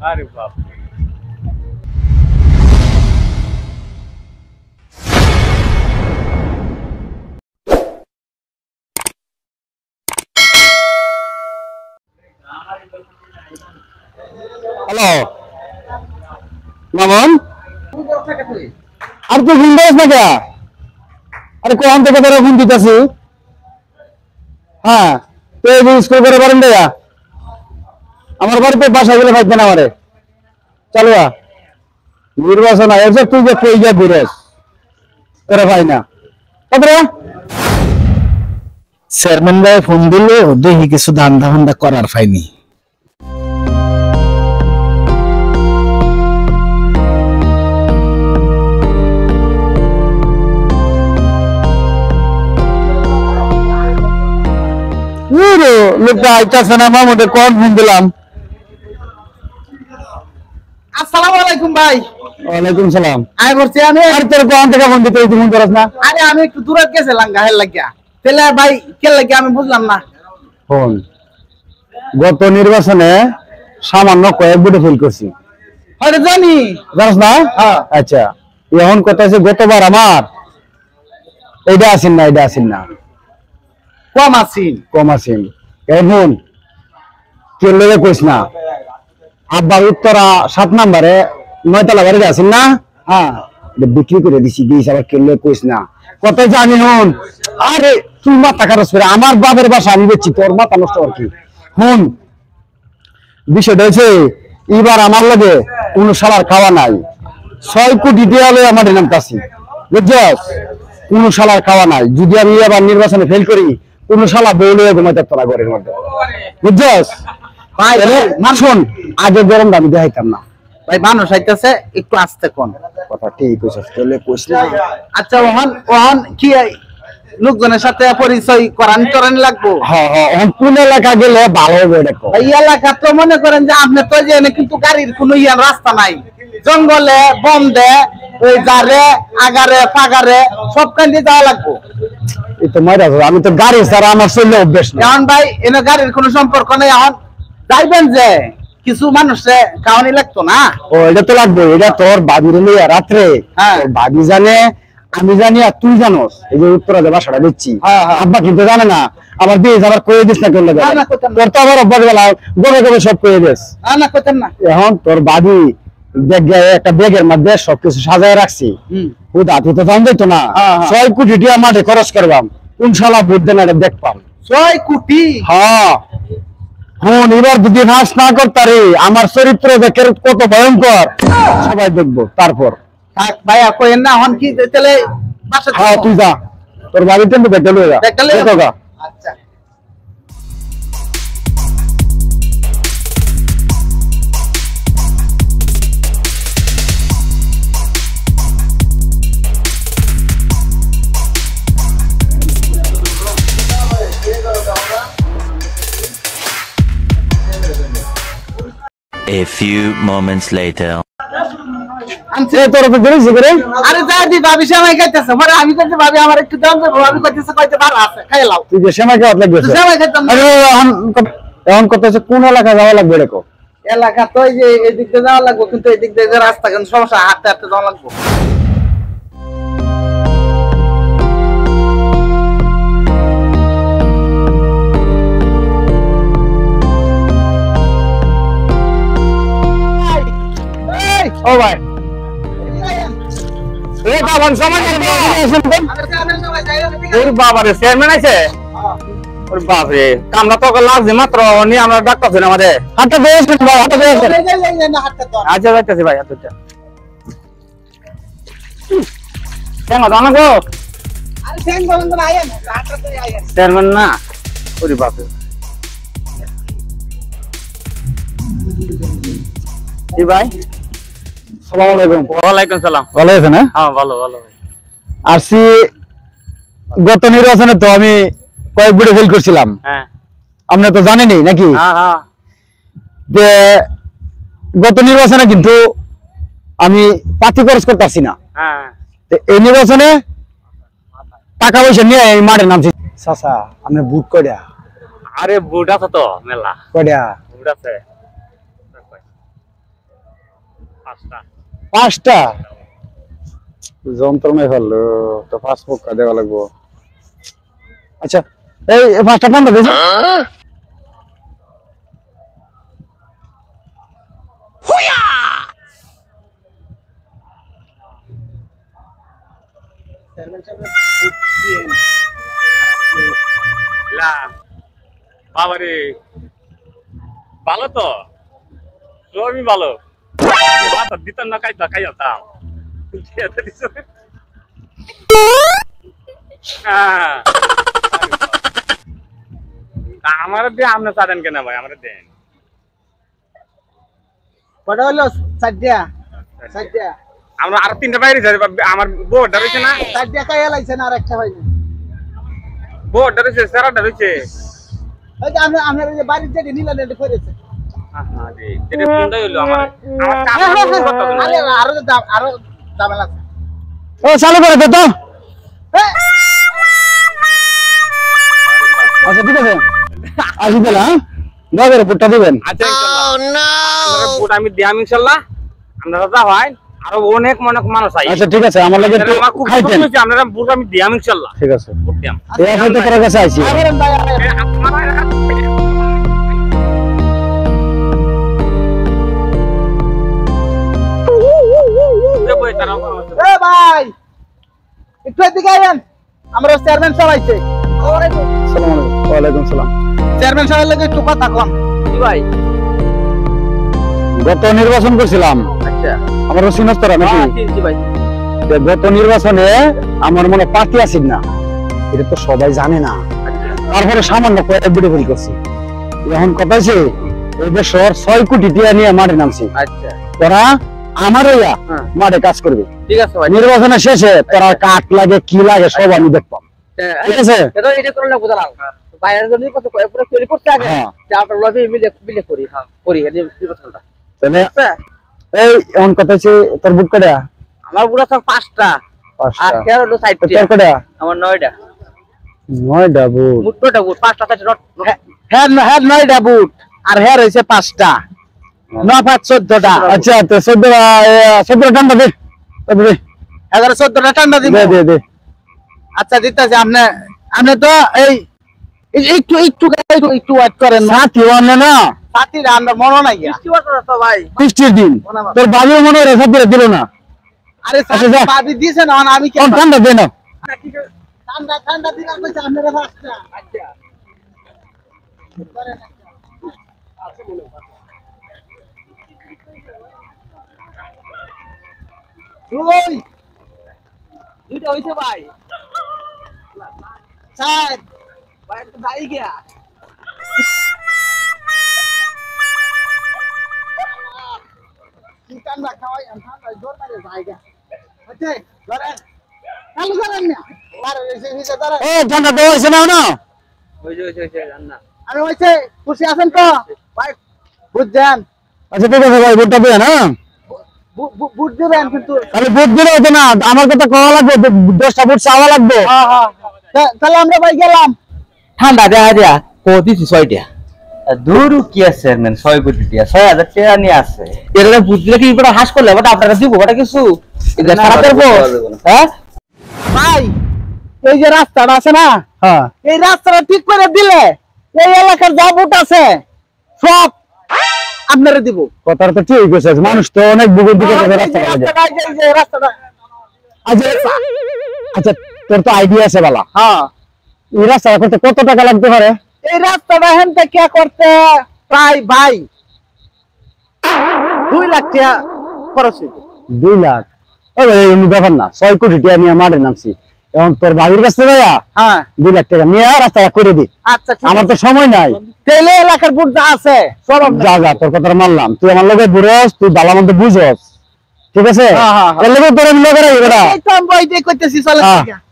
আরে বাপ হ্যালো মামন আর তুই ফোন দিস না কে? আরে কোন থেকে তোরা ফোন দিতেছি? হ্যাঁ তুই স্কুল করে পারেন দেয়া আমার বাড়িতে বাসা গেলে পাইতে না আমারে চালু নির্বাচন আয়োজন তুই যে কই যা ঘুরেস তোরা পাই না তারপরে চেয়ারম্যান ভাই ফোন দিল দেখি কিছু ধান্দা ফান্দা করার পাইনি। লোকটা আইতাছে না মামুদের কোন ফোন দিলাম। আসসালামু আলাইকুম ভাই। ওয়ালাইকুম সালাম। আই বলছি আমি আর তোর কোন থেকে ফোন দিতে তুই ফোন করছ না? আরে আমি একটু দূরে গেছিলাম গাহের লাগিয়া তাহলে ভাই কে লাগিয়া আমি বুঝলাম না। ফোন গত নির্বাচনে সামান্য কয়েক ভোটে ফেল করছি। আরে জানি জানিস না? আচ্ছা এখন কথা আছে গতবার আমার এইটা আসেন না এটা আসেন না কম আছিন কম আসেন এখন কে লেগে কইস না আব্বার উত্তরা 7 নম্বরে 9তলা বাড়িতে আসেন না? হ্যাঁ এটা বিক্রি করে দিছি দিস আবার কে লেগে কইস না কত জানি হুন। আরে তুই মাথা খারাপ করে আমার বাবার বাসা আমি বেচছি তোর মাথা নষ্ট আর কি। হুন বিষয়টা হচ্ছে এবার আমার লাগে কোন সালার খাওয়া নাই 6 কোটি টাকা লয়ে আমার নামতাছি বুঝছস কোন সালার খাওয়া নাই যদি আমি এবার নির্বাচনে ফেল করি কোন সালা বউ লয়ে ঘুমাইতে তোরা ঘরের মধ্যে বুঝছস ভাই শোন আগে গরম দামি দেখাইতাম না ভাই মানুষ আইতাছে একটু আস্তে কোন কথা ঠিক কইছস তাহলে কইস না। আচ্ছা ওহন ওহন কি লোকজনের সাথে পরিচয় করান টরানি লাগবো। হ্যাঁ হ্যাঁ এখন কোন এলাকা গেলে ভালো হবে দেখো এই এলাকা তো মনে করেন যে আপনি তো যে কিন্তু গাড়ির কোনো রাস্তা নাই জঙ্গলে বন্ধে ওই জারে আগারে পাগারে সব কান দিয়ে যাওয়া লাগবো। এই তো মাইরা আমি তো গাড়ি ছাড়া আমার চললে অভ্যেস না। এখন ভাই এনে গাড়ির কোনো সম্পর্ক নেই এখন যাইবেন যে কিছু মানুষে খাওয়ানি লাগতো না। ও এটা তো লাগবে এটা তোর বাবির লইয়া রাত্রে তোর বাবি জানে আমি জানি আর তুই জানোস এই যে উত্তরা যে বাসাটা দিচ্ছি আব্বা কিন্তু জানে না আবার দিয়ে আবার কয়ে দিস না করলে তোর তো আবার অভ্যাস গেল গবে গবে সব কয়ে দিস না করতেন না। এখন তোর বাবি একটা ব্যাগের মধ্যে সবকিছু সাজায় রাখছি ও দাঁতু তো দাম দিত না 6 কোটি টাকা মাঠে খরচ করবাম কোন শালা ভোট দেন এটা দেখবাম 6 কোটি। হ্যাঁ হুন এবার যদি নাশ না করতারে আমার চরিত্র দেখে কত ভয়ঙ্কর সবাই দেখবো তারপর থাক ভাইয়া কইেন না এখন কি তাহলে বাসা হ্যাঁ তুই যা তোর বাড়িতে তো দেখতে লয়ে যা দেখো গা। আচ্ছা A few moments later. তোর তো গেছিস করে আরে যা দি ভাবি সেমাই খাইতেছে পরে আমি কইতে ভাবি আমার একটু দাম দেবো ভাবি কইতেছে কইতে ভালো আছে খাই লাও তুই যে সেমাই খাওয়া লাগবে সেমাই খাইতাম না। আরে এখন কত আছে কোন এলাকা যাওয়া লাগবে দেখো এলাকা তো এই যে এদিক দিয়ে যাওয়া লাগবে কিন্তু এদিক দিয়ে যে রাস্তা কিন্তু সমস্যা হাঁটতে হাঁটতে যাওয়া লাগবে। ও ভাই এই বাবা সময় ওর বাবা রে চেয়ারম্যান আছে ওর বাপ রে কামনা তো লাগছে মাত্র নি আমরা ডাক্তার ছিলাম আমাদের হাতটা বেশ ভাই হাতটা বেশ আচ্ছা যাইতেছি ভাই হাতটা কেন জানো গো আরে সেন বলেন তো আইয়েন হাতটা তো আইয়েন চেয়ারম্যান না ওরে বাপ রে কি ভাই আসসালামু আলাইকুম ওয়ালাইকুম সালাম ভালো আছেন হ্যাঁ ভালো ভালো আসি গত নির্বাচনে তো আমি কয়েক বুড়ে ফেল করছিলাম হ্যাঁ আপনি তো জানেনই নাকি হ্যাঁ হ্যাঁ যে গত নির্বাচনে কিন্তু আমি পাতি খরচ করতেছি না হ্যাঁ এই নির্বাচনে টাকা পয়সা নিয়ে এই মাঠে নামছি চাচা আপনি বুট করে আরে বুট আছে তো মেলা কয়টা বুট আছে 5টা 5টা যন্ত্রণায় হলো তো 5 পক্কা দেওয়া লাগবো আচ্ছা এই 5টা পান্ডা দিয়েছে বাবারে ভালো তো সবই ভালো দিতাম না খাই যেতাম আমার দিয়ে আপনি চাটেন কেন ভাই আমার দেন কটা হলো সাজ্জা সাজ্জা আমরা আর 3টা বাইরে আমার বোর্ড রয়েছে না সাজ্জা খাইয়া লাগছে না আর একটা হয়নি বোর্ড রয়েছে সারাটা রয়েছে ওই যে আমরা যে বাড়ির যেটা নিলেন এটা করেছে এটা কোনটা হলো আমার আরে আরো দাম আছে ও চালু করে দে তো আচ্ছা ঠিক আছে আসি তাহলে হ্যাঁ নগরে পুটটা দিবেন আচ্ছা ইনশাআল্লাহ বোর্ড আমি দিয়াম ইনশাআল্লাহ আপনারা যা হয় আরো অনেক মানুষ আই আচ্ছা ঠিক আছে আমার লাগে একটু খাইতেন আপনারা বোর্ড আমি দিয়াম ইনশাআল্লাহ ঠিক আছে বোর্ড দিয়াম এই হয়তো তোর কাছে আইছি এ ভাই একটু এদিকে আইন আমরা চেয়ারম্যান সাহেব আইছে আসসালামু আলাইকুম ওয়া আলাইকুম সালাম চেয়ারম্যান সাহেবের লাগে একটু কথা কম কি ভাই গত নির্বাচন করছিলাম আচ্ছা আমার সিনস্তরা নাকি জি ভাই গত নির্বাচনে আমার মনে পার্টি আছে না এটা তো সবাই জানে না তারপরে সামান্য কয়েক ভিডিও ফেল করছি এখন কথা হচ্ছে এই দেশের 6 কোটি টাকা নিয়ে মাঠে নামছি আচ্ছা তোরা আমার হইয়া মাঠে কাজ করবে ঠিক আছে ভাই নির্বাচনের শেষে তোরা কাট লাগে কি লাগে সব আমি দেখতাম ঠিক আছে এটা করে না বুঝলাম বাইরের জন্য কত পুরো তৈরি করতে আগে যে আমরা লবি মিলে করি হ্যাঁ করি এই নির্বাচনটা তাহলে এই এখন কথা হচ্ছে তোর বুক কটা আমার পুরো সব 5টা আর 13 সাইড তোর কটা আমার 9টা 9টা বুক মুটটা বুট 5টা সাইড হ্যাঁ 9টা বুট আর হ্যাঁ হইছে 5টা 9 5 14টা আচ্ছা তো 14 টান্ডা দে 11 14টা টান্ডা দিব দে দে আচ্ছা দিতাছি আপনি তো এই একটু ওয়েট করেন সাথী ওয়ান না সাথীরা আমরা মনে নাই বৃষ্টি বছর তো ভাই বৃষ্টির দিন তোর বাবিও মনে হয় রেখা দিল না আরে আচ্ছা, যা। ভাবি দিছে না আমি কি ঠান্ডা দে না ঠান্ডা দিন আর কইছে আপনারা ফাস্টা আচ্ছা ওই দুটো হইছে ভাই স্যার ভাই তো ভাই গিয়া ঠান্ডা খাওয়াই ঠান্ডা জোর মারে জায়গা আচ্ছা ধরে চালু করেন না আরে এসে ধরে ও ঠান্ডা দেওয়া হয়েছে না না হইছে জান্নাত আরে হইছে খুশি আছেন তো ভাই বুঝছেন আচ্ছা ঠিক আছে ভাই ভোটটা দেন হ্যাঁ বুট দিবেন কিন্তু খালি ভোট দিলে হতো না আমার কথা কওয়া লাগবে 10টা ভোট চাওয়া লাগবে হ্যাঁ তাহলে আমরা ভাই গেলাম ঠান্ডা দেয়া দেয়া কো দিছি 6টা দূরু কি আছে মেন 6 কোটি টাকা 6000 টাকা নিয়ে আছে এরা বুঝলে কি বড় হাস করলে বড় আপনারা দিব বড় কিছু এটা সারা করব হ্যাঁ ভাই এই যে রাস্তাটা আছে না হ্যাঁ এই রাস্তাটা ঠিক করে দিলে এই এলাকার যা বুট আছে সব আপনারা দিব কথাটা তো ঠিক আছে মানুষ তো অনেক বুকের দিকে রাস্তা লাগে এই যে রাস্তাটা আচ্ছা আচ্ছা তোর তো আইডিয়া আছে বালা হ্যাঁ এই রাস্তা করতে কত টাকা লাগতে পারে এই রাস্তাটা হেন থেকে করতে প্রায় ভাই 2 লাখ টাকা খরচ হইবে 2 লাখ ওই এমনি ব্যাপার না 6 কোটি টাকা নিয়ে মাঠে নামছি এখন তোর ভাবির কাছে ভাইয়া হ্যাঁ 2 লাখ টাকা নিয়ে রাস্তাটা করে দি আচ্ছা ঠিক আমার তো সময় নাই তেলে এলাকার বুট যা আছে সব যা যা তোর কথা মানলাম তুই আমার লগে বুঝস তুই ভালো মন্দ বুঝস ঠিক আছে হ্যাঁ, হ্যাঁ, হ্যাঁ। এর লগে তোর লগে রাখবি বেটা এই তো আমি বইতে কইতেছি চলে হ্যাঁ। ঠিক আছে